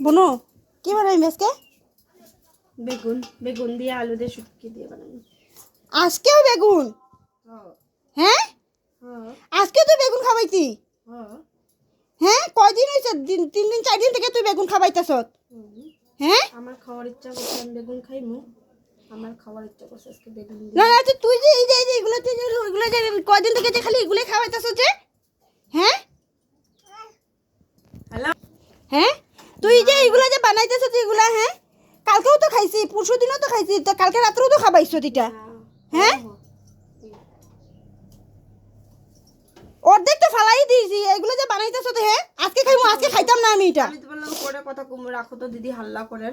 বুনু কি বানাবি আজকে? বেগুন বেগুন দিয়ে আলু দিয়ে শুটকি দিয়ে বানাবো। আজকেও বেগুন? হ্যাঁ আজকে তুই বেগুন খাবাইতি? হ্যাঁ কয়দিন হয়েছে? 3 দিন 4 দিন থেকে তুই বেগুন খাবাইতেছ? হ্যাঁ আমার খাওয়ার ইচ্ছা করছে, আমি বেগুন খাইমু। আমার খাওয়ার ইচ্ছা করছে আজকে বেগুন দিয়ে। না না তুই যে এই যে এগুলো যে কয়দিন থেকে যে খালি এগুলোই খাওয়াইতেছ যে? হ্যাঁ হ্যালো হ্যাঁ তুই যে এগুলো যে বানাইতেছ এগুলা, হ্যাঁ কালকেও তো খাইছি, পরশু দিনও তো খাইছি, তো কালকে রাত্রেও তো খাবাইছ এটা। হ্যাঁ অর্ধেক তো ফালাই দিয়েছি, এগুলো যে বানাইতেছ তো। হ্যাঁ আজকে খাইমু, আজকে খাইতাম না আমি এটা। আমি তো বললাম পরে কথা কম রাখো তো দিদি, হাল্লা করে।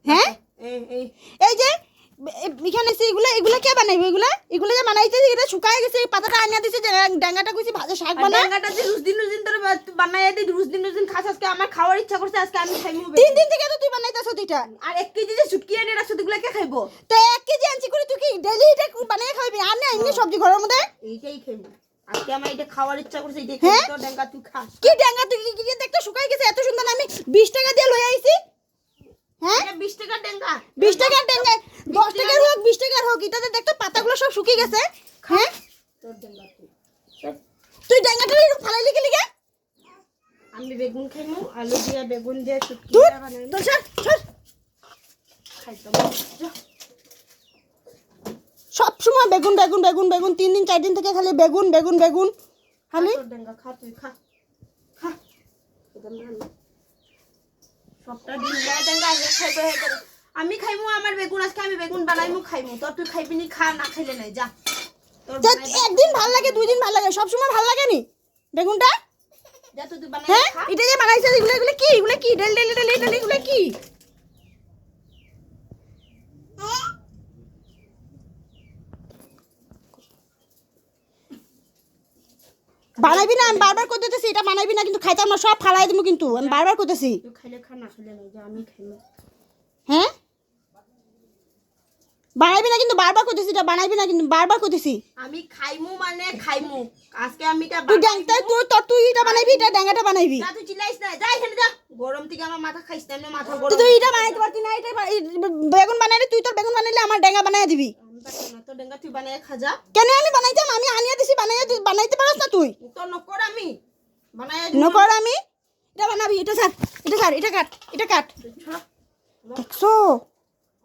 হ্যাঁ এই এই এই যে এখানে এগুলো এগুলো কে বানাইবে? এগুলো এগুলো যে বানাইতে এটা শুকায় গেছে, পাতাটা আনিয়া দিছে, ডাঙ্গাটা কইছি ভাজা শাক বানা। ডাঙ্গাটা যে রুজ দিন ধরে বানাইয়া দিই, রুজ দিন খাস। আজকে আমার খাওয়ার ইচ্ছা করছে, আজকে আমি খাইমু। 3 দিন থেকে তো তুই বানাইতেছ এটা। আর 1 কেজি যে শুটকি এনে রাখছো, এগুলো কে খাইবো? তো 1 কেজি আনছি করে তুই কি ডেইলি এটা বানাইয়া খাইবি? আর না এমনি সবজি ঘরের মধ্যে এইটাই খাইবো। আজকে আমার এটা খাওয়ার ইচ্ছা করছে, এইটাই হ্যাঁ? খাইবো। তো ডাঙ্গা তুই খা। কি ডাঙ্গা তুই কি দেখতে শুকায় গেছে এত সুন্দর, আমি 20 টাকা দিয়ে লই আইছি। হ্যাঁ এটা 20 টাকার ডাঙ্গা। 20 টাকার ডাঙ্গা, 10 টাকার হোক 20 টাকার হোক, এটাতে দেখতে পাতাগুলো সব শুকিয়ে গেছে। হ্যাঁ তোর ডাঙ্গা তুই। তুই ডাঙ্গাটা এরকম ফালাইলি কি লিগা? আমি বেগুন খাইমু, আলু দিয়ে বেগুন দিয়ে শুটকি তুই বানাইমু। তোর সর খাইতাম যা। সব সময় বেগুন বেগুন বেগুন বেগুন, 3 দিন 4 দিন থেকে খালি বেগুন বেগুন বেগুন খালি। তোর ডাঙ্গা খা, তুই খা খা। সবটা দিন ডাঙ্গা খাইবে। আমি খাইমু আমার বেগুন, আজকে আমি বেগুন বানাইমু খাইমু। তো তুই খাইবি নি, খা, না খাইলে নাই যা। তোর একদিন ভাল লাগে, 2 দিন ভাল লাগে, সব সময় ভাল লাগে নি বেগুনটা? যা তুই বানাই হ্যাঁ খা। এটা যে বানাইছে এগুলো এগুলো কি? এগুলো কি ডেল ডেল ডেল ডেল এগুলো কি? বানাইবি না? আমি বারবার করতেছি এটা বানাইবি না, কিন্তু খাইতাম না, সব ফালাই দিমু কিন্তু, আমি বারবার করতেছি। তুই খাইলে খা, না খাইলে নাই যা, আমি খাইমু। হ্যাঁ বানাইবি না কিন্তু, বারবার করতেছি এটা বানাইবি না কিন্তু, বারবার করতেছি। আমি খাইমু মানে খাইমু। আজকে আমি এটা তুই ডাংটা তুই এটা বানাইবি, এটা ডাঙ্গাটা বানাইবি। যা, তুই চিল্লাইস না, যা এখানে যা। গরম থেকে আমার মাথা খাইছ না, মাথা গরম। তুই এটা বানাইতে পারতি না? এটা বেগুন বানাইলে তুই তোর বেগুন বানাইলে আমার ডাঙ্গা বানাই দিবি। আমি পারছি না, তোর ডাঙ্গা তুই বানাই খা যা। কেন আমি বানাইতাম? আমি আনিয়া দিছি বানাইয়া, তুই বানাইতে পারছ না তুই? তোর নকর আমি বানাই নকর আমি এটা বানাবি। এটা স্যার এটা স্যার এটা কাট, এটা কাট। দেখছো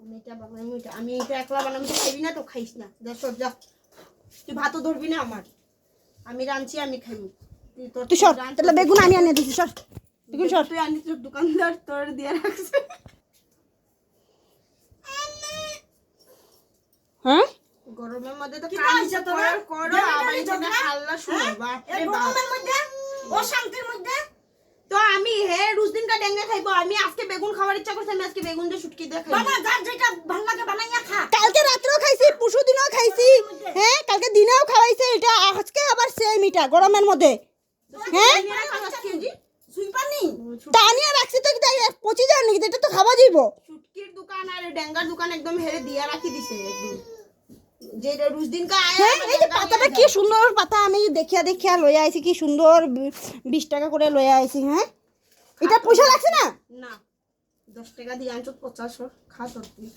আমি এটা বানাইমু। এটা আমি এটা একলা বানাবো, তুই খাইবি না তো খাইস না, যা সর যা। তুই ভাতও ধরবি না আমার, আমি রাঁধছি আমি খাইমু। তুই সর, তাহলে বেগুন আমি আনিয়ে দিছি, সর বেগুন সর। তুই আনি, তোর দোকানদার তোর দিয়ে রাখছে। হ্যাঁ গরমের মধ্যে তো কাজ করো, আবার এখানে হাল্লা শুনো। বাপরে বাপ। ও শান্তির মধ্যে তো আমি রোজ দিন কা ডেঙ্গা খাইবো। আমি আজকে বেগুন খাওয়ার ইচ্ছা করছে, আমি আজকে বেগুন দিয়ে শুটকি দিয়ে খাইবো। বাবা যার যেটা ভালো লাগে বানাইয়া খা। কালকে রাতেও খাইছি, পরশু দিনও খাইছি। হ্যাঁ কালকে দিনেও খাওয়াইছে এটা, আজকে আবার সেম এটা গরমের মধ্যে। হ্যাঁ তা আনিয়া রাখছি তো, পচি যাও নাকি? এটা তো খাওয়া যাইব। শুটকির দোকান আর ডেঙ্গার দোকান একদম হেরে দিয়া রাখি দিছে একদম। যে রোজ দিন কা হ্যাঁ এই যে পাতাটা কি সুন্দর পাতা, আমি দেখিয়া দেখিয়া লইয়া আইছি, কি সুন্দর 20 টাকা করে লইয়া আইছি। হ্যাঁ এটা পয়সা লাগছে না? না 10 টাকা দিয়ে আনছো 50 খা তোর তুই।